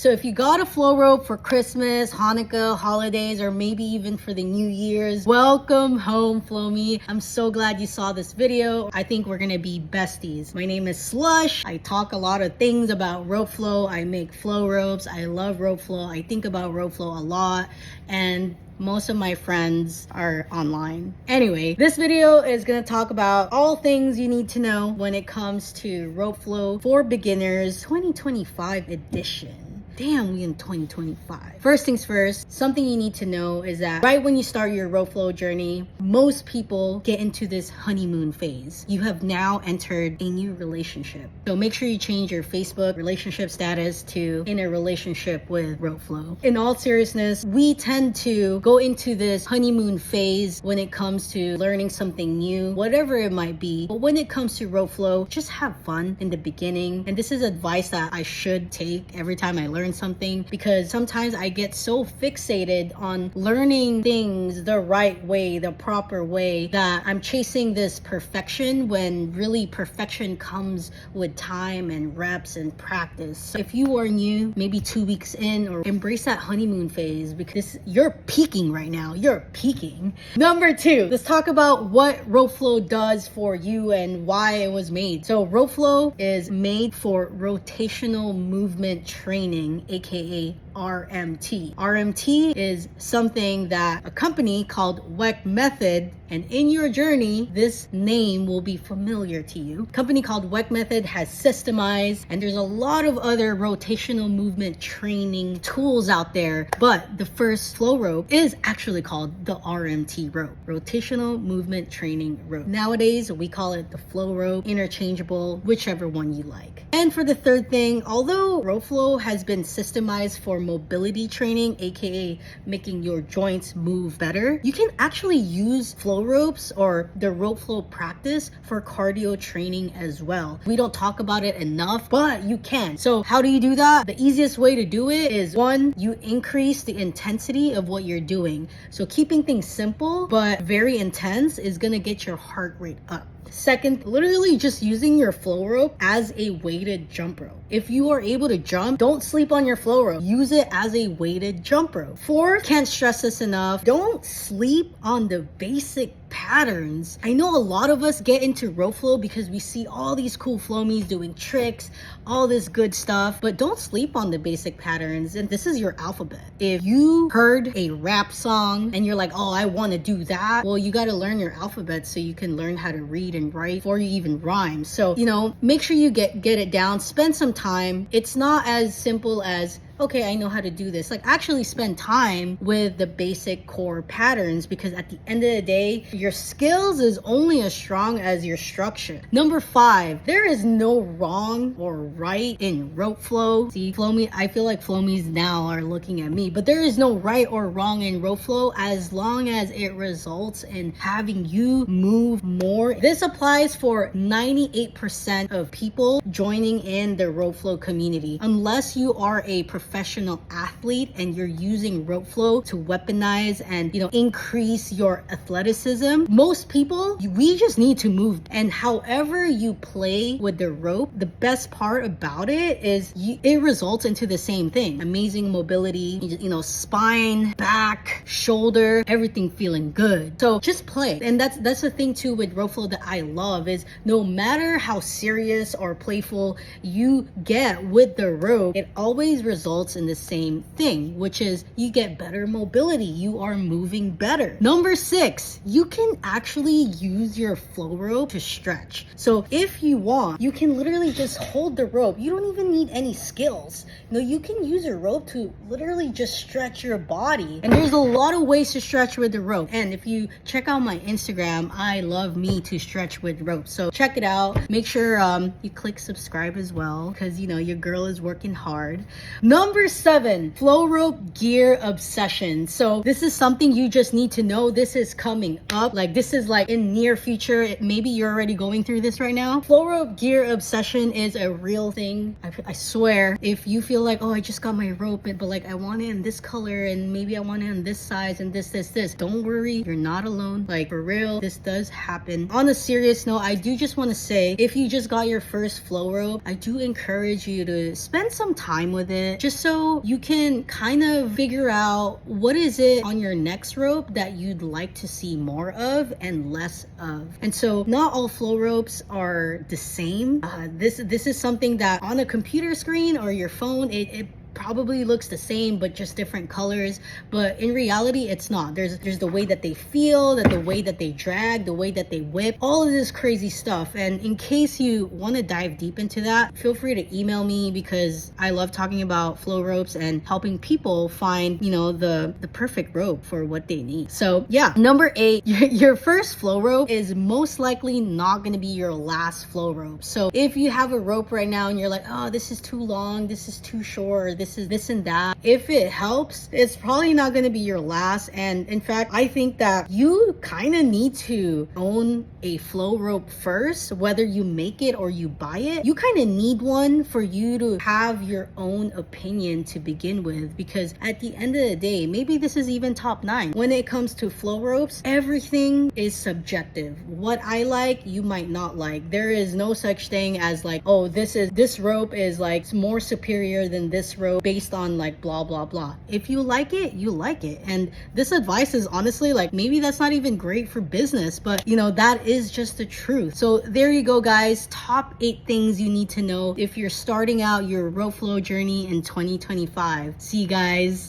So if you got a flow rope for Christmas, Hanukkah, holidays, or maybe even for the New Year's, welcome home, FLOWMIE. I'm so glad you saw this video. I think we're gonna be besties. My name is Slush. I talk a lot of things about rope flow. I make flow ropes. I love rope flow. I think about rope flow a lot, and most of my friends are online. Anyway, this video is going to talk about all things you need to know when it comes to rope flow for beginners 2025 edition. Damn, we in 2025. First things first, something you need to know is that right when you start your rope flow journey, most people get into this honeymoon phase. You have now entered a new relationship. So make sure you change your Facebook relationship status to in a relationship with rope flow. In all seriousness, we tend to go into this honeymoon phase when it comes to learning something new, whatever it might be. But when it comes to rope flow, just have fun in the beginning. And this is advice that I should take every time I learn something, because sometimes I get so fixated on learning things the right way, the proper way, that I'm chasing this perfection when really perfection comes with time and reps and practice. If you are new, maybe 2 weeks in, or embrace that honeymoon phase, because you're peaking right now. You're peaking. Number 2, let's talk about what rope flow does for you and why it was made. So rope flow is made for rotational movement training, aka RMT. RMT is something that a company called WEC Method, and in your journey, this name will be familiar to you. A company called WEC Method has systemized, and there's a lot of other rotational movement training tools out there, but the first flow rope is actually called the RMT rope, rotational movement training rope. Nowadays, we call it the flow rope, interchangeable, whichever one you like. And for the third thing, although rope flow has been systemized for mobility training, aka making your joints move better, you can actually use flow ropes or the rope flow practice for cardio training as well. We don't talk about it enough, but you can. So how do you do that? The easiest way to do it is, one, you increase the intensity of what you're doing. So keeping things simple but very intense is gonna get your heart rate up. Second, literally just using your flow rope as a weighted jump rope. If you are able to jump, don't sleep on your flow rope. Use it as a weighted jump rope. 4, can't stress this enough, don't sleep on the basic patterns. I know a lot of us get into rope flow because we see all these cool FLOWMIEs doing tricks, all this good stuff, but don't sleep on the basic patterns. And this is your alphabet. If you heard a rap song and you're like, oh, I want to do that, well, you got to learn your alphabet so you can learn how to read and write before you even rhyme. So, make sure you get it down, spend some time. It's not as simple as, okay, I know how to do this. Like, actually spend time with the basic core patterns, because at the end of the day, your skills is only as strong as your structure. Number 5, there is no wrong or right in rope flow. See, FLOWMIE, I feel like FLOWMIEs now are looking at me, but there is no right or wrong in rope flow as long as it results in having you move more. This applies for 98% of people joining in the rope flow community, unless you are a professional athlete and you're using rope flow to weaponize and increase your athleticism. Most people, we just need to move, and however you play with the rope, the best part about it is it results into the same thing: amazing mobility, spine, back, shoulder, everything feeling good. So just play. And that's the thing too with rope flow that I love, is no matter how serious or playful you get with the rope, it always results in the same thing, which is you get better mobility. You are moving better. Number 6, you can actually use your flow rope to stretch. So if you want, you can literally just hold the rope. You don't even need any skills. You can use your rope to literally just stretch your body. And there's a lot of ways to stretch with the rope. And if you check out my Instagram, I love me to stretch with rope. So check it out. Make sure you click subscribe as well, because your girl is working hard. Number 7, flow rope gear obsession. So this is something you just need to know. This is coming up. Like, this is like in near future. Maybe you're already going through this right now. Flow rope gear obsession is a real thing. I swear, if you feel like, oh, I just got my rope, but like I want it in this color and maybe I want it in this size and this, don't worry, you're not alone. Like, for real, this does happen. On a serious note, I do just want to say, if you just got your first flow rope, I do encourage you to spend some time with it. Just just so you can kind of figure out what is it on your next rope that you'd like to see more of and less of. And so not all flow ropes are the same. This is something that on a computer screen or your phone, it probably looks the same but just different colors, but in reality it's not. There's the way that they feel, the way that they drag, the way that they whip, all of this crazy stuff. And in case you want to dive deep into that, feel free to email me, because I love talking about flow ropes and helping people find, you know, the perfect rope for what they need. So yeah, number 8, your first flow rope is most likely not going to be your last flow rope. So if you have a rope right now and you're like, oh, this is too long, this is too short, this is this and that, if it helps, it's probably not going to be your last. And in fact, I think that you kind of need to own a flow rope first, whether you make it or you buy it. You kind of need one for you to have your own opinion to begin with, because at the end of the day, maybe this is even top 9. When it comes to flow ropes, everything is subjective. What I like, you might not like. There is no such thing as like, oh, this rope is like more superior than this rope based on like blah blah blah. If you like it, you like it. And this advice is honestly like, maybe that's not even great for business, but you know, that is just the truth. So there you go, guys. Top 8 things you need to know if you're starting out your rope flow journey in 2025. See you guys.